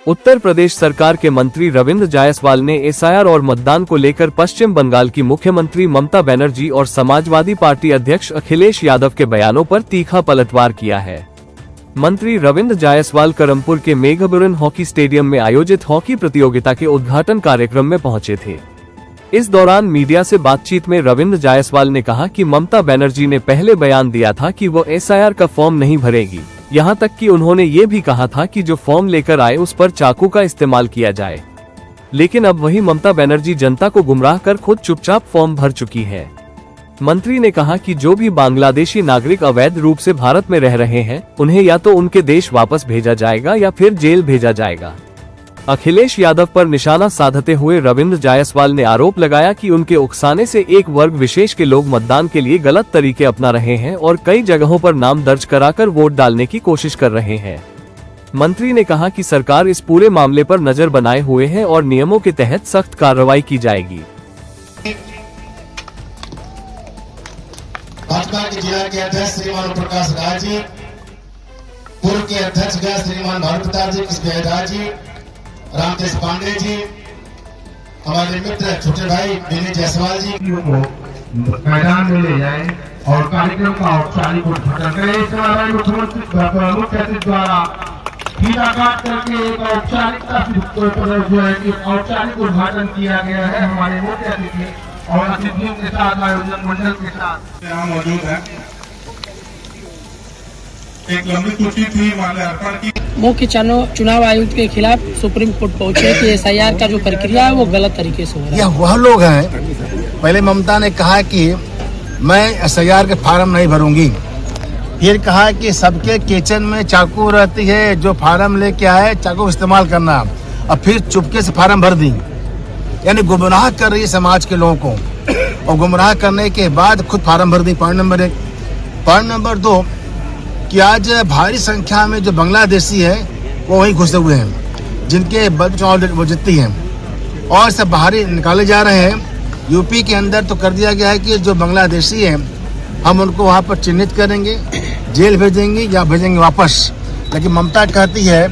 उत्तर प्रदेश सरकार के मंत्री रविंद्र जायसवाल ने एसआईआर और मतदान को लेकर पश्चिम बंगाल की मुख्यमंत्री ममता बनर्जी और समाजवादी पार्टी अध्यक्ष अखिलेश यादव के बयानों पर तीखा पलटवार किया है। मंत्री रविंद्र जायसवाल करमपुर के मेघाबुरन हॉकी स्टेडियम में आयोजित हॉकी प्रतियोगिता के उद्घाटन कार्यक्रम में पहुंचे थे। इस दौरान मीडिया से बातचीत में रविंद्र जायसवाल ने कहा कि ममता बनर्जी ने पहले बयान दिया था कि वो एसआईआर का फॉर्म नहीं भरेगी। यहाँ तक कि उन्होंने ये भी कहा था कि जो फॉर्म लेकर आए उस पर चाकू का इस्तेमाल किया जाए। लेकिन अब वही ममता बनर्जी जनता को गुमराह कर खुद चुपचाप फॉर्म भर चुकी है। मंत्री ने कहा कि जो भी बांग्लादेशी नागरिक अवैध रूप से भारत में रह रहे हैं, उन्हें या तो उनके देश वापस भेजा जाएगा या फिर जेल भेजा जाएगा। अखिलेश यादव पर निशाना साधते हुए रविंद्र जायसवाल ने आरोप लगाया कि उनके उकसाने से एक वर्ग विशेष के लोग मतदान के लिए गलत तरीके अपना रहे हैं और कई जगहों पर नाम दर्ज कराकर वोट डालने की कोशिश कर रहे हैं। मंत्री ने कहा कि सरकार इस पूरे मामले पर नजर बनाए हुए है और नियमों के तहत सख्त कार्रवाई की जाएगी। भाजपा के जिला के अध्यक्ष श्रीमान प्रकाश राज जी, पूर्व के अध्यक्ष श्रीमान भारत प्रताप जी, कृष्ण राज जी, रामतेज पांडे जी, हमारे मित्र छोटे भाई दिनेश जायसवाल जी को मैदान में ले जाए और कार्यक्रम का औपचारिक उद्घाटन करें। इसके अलावा मुख्य अतिथि द्वारा फीता काट करके एक औपचारिकता जो है कि औपचारिक उद्घाटन किया गया है हमारे मुख्य अतिथि और अतिथियों के साथ, आयोजन मंडल के साथ यहाँ मौजूद है। एक लंबी सूची थी माल्यार्पण की। मुख्य चुनाव आयुक्त के खिलाफ सुप्रीम कोर्ट पहुंचे कि एसआईआर का जो प्रक्रिया है वो गलत तरीके से हो रहा है। यह वह लोग हैं, पहले ममता ने कहा कि मैं एसआईआर के फार्म नहीं भरूंगी, फिर कहा कि सबके किचन में चाकू रहती है, जो फार्म लेके आए चाकू इस्तेमाल करना, और फिर चुपके से फार्म भर दी। यानी गुमराह कर रही है समाज के लोगों को, और गुमराह करने के बाद खुद फार्म भर दी। Point number 1। पॉइंट नंबर 2 कि आज भारी संख्या में जो बांग्लादेशी है वो वहीं घुसे हुए हैं, जिनके बल चुनाव वो जीतती हैं, और सब बाहरी निकाले जा रहे हैं। यूपी के अंदर तो कर दिया गया है कि जो बांग्लादेशी हैं हम उनको वहाँ पर चिन्हित करेंगे, जेल भेजेंगे या भेजेंगे वापस। लेकिन ममता कहती है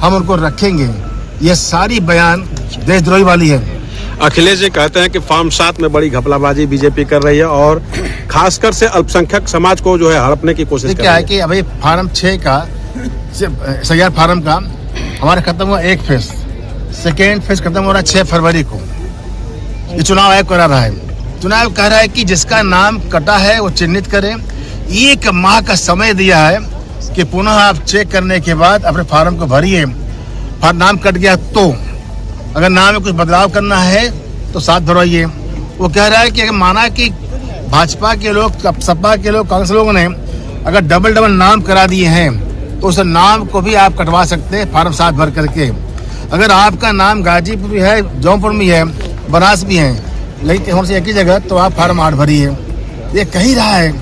हम उनको रखेंगे। ये सारी बयान देशद्रोही वाली है। अखिलेश जी कहते हैं कि फॉर्म 7 में बड़ी घपलाबाजी बीजेपी कर रही है और खासकर से अल्पसंख्यक समाज को जो है हड़पने की कोशिश कर रही है। क्या है कि अभी फार्म 6 का एसआईआर फार्म का हमारा खत्म हुआ 1 फेज, सेकेंड फेज खत्म हो रहा है 6 फरवरी को। ये चुनाव आयोग करा रहा है। चुनाव कह रहा है कि जिसका नाम कटा है वो चिन्हित करें। 1 माह का समय दिया है कि पुनः आप चेक करने के बाद अपने फार्म को भरिए। नाम कट गया तो अगर नाम में कुछ बदलाव करना है तो 7 भरवाइए। वो कह रहा है कि अगर माना कि भाजपा के लोग, सपा के लोग, कांग्रेस लोगों ने अगर डबल नाम करा दिए हैं तो उस नाम को भी आप कटवा सकते हैं फार्म 7 भर करके। अगर आपका नाम गाजीपुर भी है, जौनपुर भी है, बनास भी है, लेकिन हमसे एक ही जगह, तो आप फार्म 8 भरिए। ये कही रहा है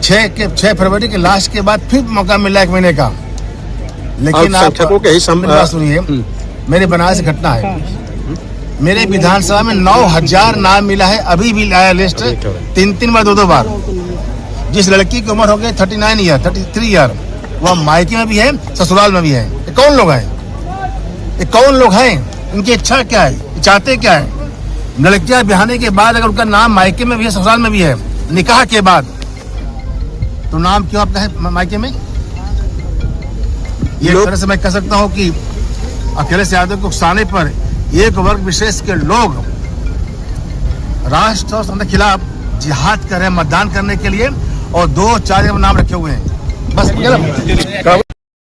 6 फरवरी के लास्ट के बाद फिर मौका मिला 1 महीने का। लेकिन आप सुनिए, मेरे बनारस घटना है, मेरे विधानसभा में 9000 नाम मिला है, अभी भी आया लिस्ट 3 बार 2 बार। जिस लड़की की उम्र हो गई 39 ईयर 33 ईयर, वह मायके में भी है, ससुराल में भी है। ये कौन लोग हैं? ये कौन लोग हैं? इनकी इच्छा क्या है? चाहते क्या है? लड़कियां ब्याहने के बाद अगर उनका नाम मायके में भी है, ससुराल में भी है, निकाह के बाद, तो नाम क्यों आपका है मायके में? ये तरह से मैं कह सकता हूँ कि अखिलेश यादव को उकसाने पर एक वर्ग विशेष के लोग राष्ट्र और संघ के खिलाफ जिहाद कर रहे हैं मतदान करने के लिए, और 2-4 नाम रखे हुए हैं। बस